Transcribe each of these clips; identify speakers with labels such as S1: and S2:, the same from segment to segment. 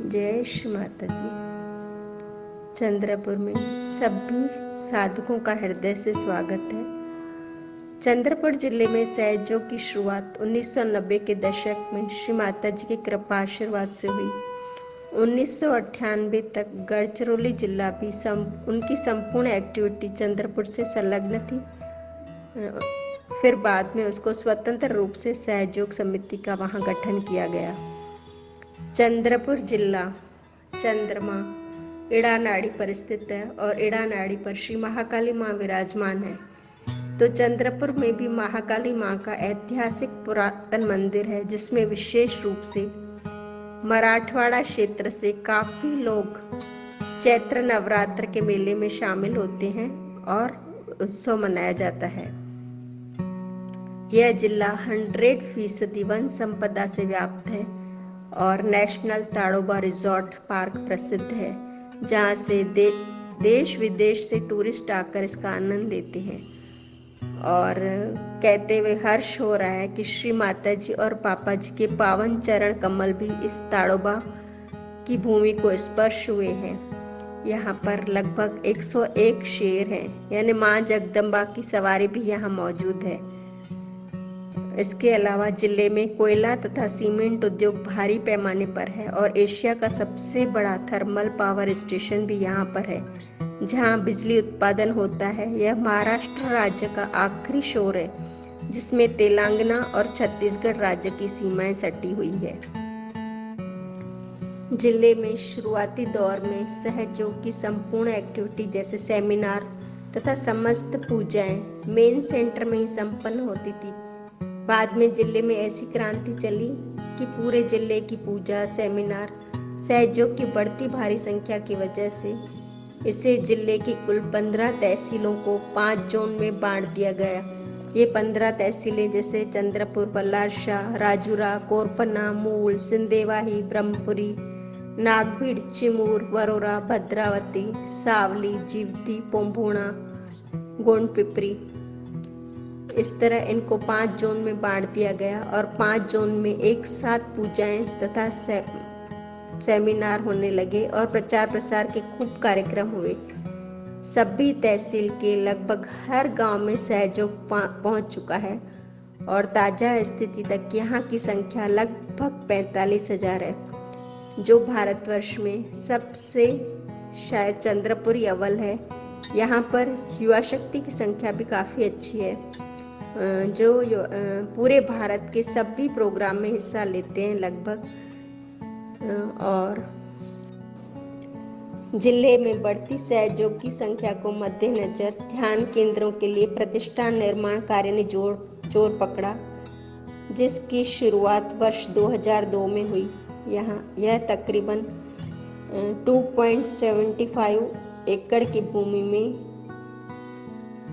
S1: जय श्री माता जी। चंद्रपुर में सभी साधकों का हृदय से स्वागत है। चंद्रपुर जिले में सहयोग की शुरुआत 1990 के दशक में श्री माता जी के कृपा आशीर्वाद से हुई। 1998 तक गढ़चिरौली जिला भी उनकी संपूर्ण एक्टिविटी चंद्रपुर से संलग्न थी। फिर बाद में उसको स्वतंत्र रूप से सहयोग समिति का वहां गठन किया गया। चंद्रपुर जिला चंद्रमा इड़ा नाड़ी पर स्थित है और इड़ा नाड़ी पर श्री महाकाली मां विराजमान है। तो चंद्रपुर में भी महाकाली मां का ऐतिहासिक पुरातन मंदिर है, जिसमें विशेष रूप से मराठवाड़ा क्षेत्र से काफी लोग चैत्र नवरात्र के मेले में शामिल होते हैं और उत्सव मनाया जाता है। यह जिला 100% वन संपदा से व्याप्त है और नेशनल ताड़ोबा रिजॉर्ट पार्क प्रसिद्ध है, जहां से देश विदेश से टूरिस्ट आकर इसका आनंद लेते हैं। और कहते हुए हर्ष हो रहा है कि श्री माता जी और पापा जी के पावन चरण कमल भी इस ताड़ोबा की भूमि को स्पर्श हुए हैं। यहाँ पर लगभग 101 शेर हैं, यानी मां जगदम्बा की सवारी भी यहाँ मौजूद है। इसके अलावा जिले में कोयला तथा सीमेंट उद्योग भारी पैमाने पर है और एशिया का सबसे बड़ा थर्मल पावर स्टेशन भी यहाँ पर है, जहाँ बिजली उत्पादन होता है। यह महाराष्ट्र राज्य का आखिरी शोर है, जिसमें तेलंगाना और छत्तीसगढ़ राज्य की सीमाएं सटी हुई है। जिले में शुरुआती दौर में सहयोग की संपूर्ण एक्टिविटी जैसे सेमिनार तथा समस्त पूजाएं मेन सेंटर में ही संपन्न होती थी। बाद में जिले में ऐसी क्रांति चली कि पूरे जिले की पूजा सेमिनार सहयोग की बढ़ती भारी संख्या की वजह से इसे जिले की कुल 15 तहसीलों को 5 जोन में बांट दिया गया। ये 15 तहसीलें जैसे चंद्रपुर, बल्लारशाह, राजूरा, कोरपना, मूल, सिंदेवाही, ब्रह्मपुरी, नागभीड़, चिमूर, वरोरा, भद्रावती, सावली, जीवती, पोम्भोणा, गोंडपिपरी, इस तरह इनको 5 जोन में बांट दिया गया और 5 जोन में एक साथ पूजाएं तथा सेमिनार होने लगे और प्रचार प्रसार के खूब कार्यक्रम हुए। सभी तहसील के लगभग हर गांव में सहयोग पहुंच चुका है और ताजा स्थिति तक यहाँ की संख्या लगभग 45,000 है, जो भारतवर्ष में सबसे शायद चंद्रपुर ही अव्वल है। यहाँ पर युवा शक्ति की संख्या भी काफी अच्छी है, जो पूरे भारत के सभी प्रोग्राम में हिस्सा लेते हैं लगभग। और जिले में बढ़ती सहयोग की संख्या को मद्देनजर ध्यान केंद्रों के लिए प्रतिष्ठान निर्माण कार्य ने जोर पकड़ा, जिसकी शुरुआत वर्ष 2002 में हुई। यह तकरीबन 2.75 एकड़ की भूमि में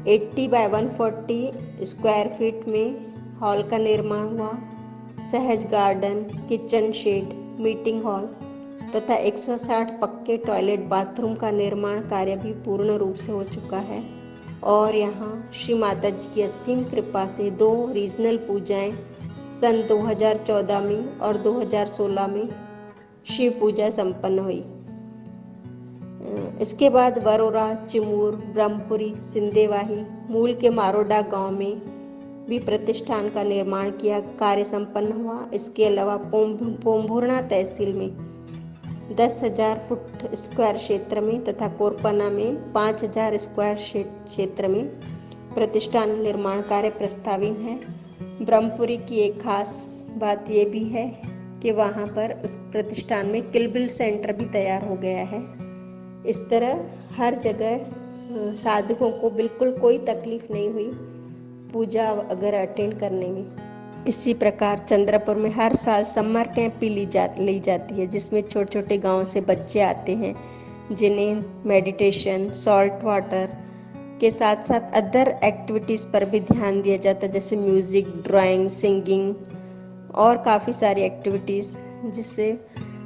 S1: 80 बाय 140 स्क्वायर फीट में हॉल का निर्माण हुआ। सहज garden, kitchen shed, meeting hall तथा 160 पक्के टॉयलेट बाथरूम का निर्माण कार्य भी पूर्ण रूप से हो चुका है। और यहाँ श्री माता जी की असीम कृपा से 2 रीजनल पूजाएं सन 2014 में और 2016 में शिव पूजा संपन्न हुई। इसके बाद वरोरा, चिमूर, ब्रह्मपुरी, सिंदेवाही, मूल के मारोडा गांव में भी प्रतिष्ठान का निर्माण किया कार्य संपन्न हुआ। इसके अलावा पोम्भुर्णा तहसील में 10,000 फुट स्क्वायर क्षेत्र में तथा कोरपना में 5,000 स्क्वायर क्षेत्र में प्रतिष्ठान निर्माण कार्य प्रस्तावित है। ब्रह्मपुरी की एक खास बात यह भी है कि वहां पर उस प्रतिष्ठान में किलबिल सेंटर भी तैयार हो गया है। इस तरह हर जगह साधकों को बिल्कुल कोई तकलीफ नहीं हुई पूजा अगर अटेंड करने में। इसी प्रकार चंद्रपुर में हर साल समर कैंप भी ली जाती है, जिसमें छोटे छोटे गांव से बच्चे आते हैं, जिन्हें मेडिटेशन, सॉल्ट वाटर के साथ साथ अदर एक्टिविटीज़ पर भी ध्यान दिया जाता है, जैसे म्यूज़िक, ड्राइंग, सिंगिंग और काफ़ी सारी एक्टिविटीज़, जिससे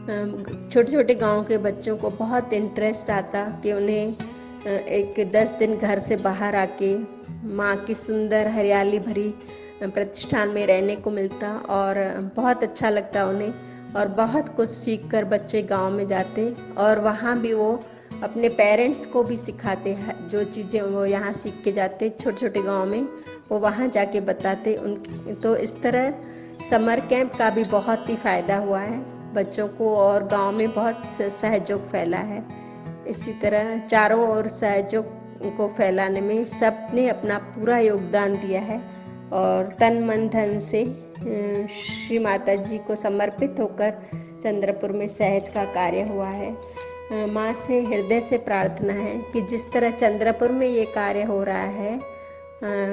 S1: छोटे छोटे गांव के बच्चों को बहुत इंटरेस्ट आता कि उन्हें एक 10 दिन घर से बाहर आके माँ की सुंदर हरियाली भरी प्रतिष्ठान में रहने को मिलता और बहुत अच्छा लगता उन्हें। और बहुत कुछ सीखकर बच्चे गांव में जाते और वहाँ भी वो अपने पेरेंट्स को भी सिखाते हैं। जो चीज़ें वो यहाँ सीख के जाते छोटे छोटे गांव में, वो वहाँ जाके बताते उनकी। तो इस तरह समर कैंप का भी बहुत ही फ़ायदा हुआ है बच्चों को, और गांव में बहुत सहयोग फैला है। इसी तरह चारों ओर सहयोग को फैलाने में सबने अपना पूरा योगदान दिया है और तन मन धन से श्री माता जी को समर्पित होकर चंद्रपुर में सहज का कार्य हुआ है। माँ से हृदय से प्रार्थना है कि जिस तरह चंद्रपुर में ये कार्य हो रहा है,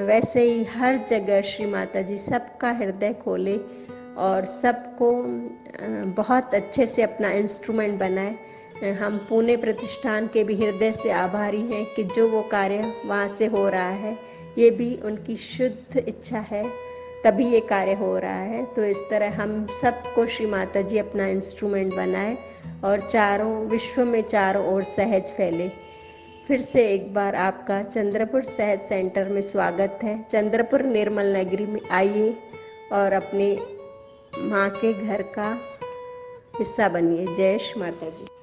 S1: वैसे ही हर जगह श्री माता जी सबका हृदय खोले और सबको बहुत अच्छे से अपना इंस्ट्रूमेंट बनाए। हम पुणे प्रतिष्ठान के भी हृदय से आभारी हैं कि जो वो कार्य वहाँ से हो रहा है, ये भी उनकी शुद्ध इच्छा है, तभी ये कार्य हो रहा है। तो इस तरह हम सबको श्री माता जी अपना इंस्ट्रूमेंट बनाए और चारों विश्व में चारों ओर सहज फैले। फिर से एक बार आपका चंद्रपुर सहज सेंटर में स्वागत है। चंद्रपुर निर्मल नगरी में आइए और अपने माँ के घर का हिस्सा बनिए। जय श्री माता जी।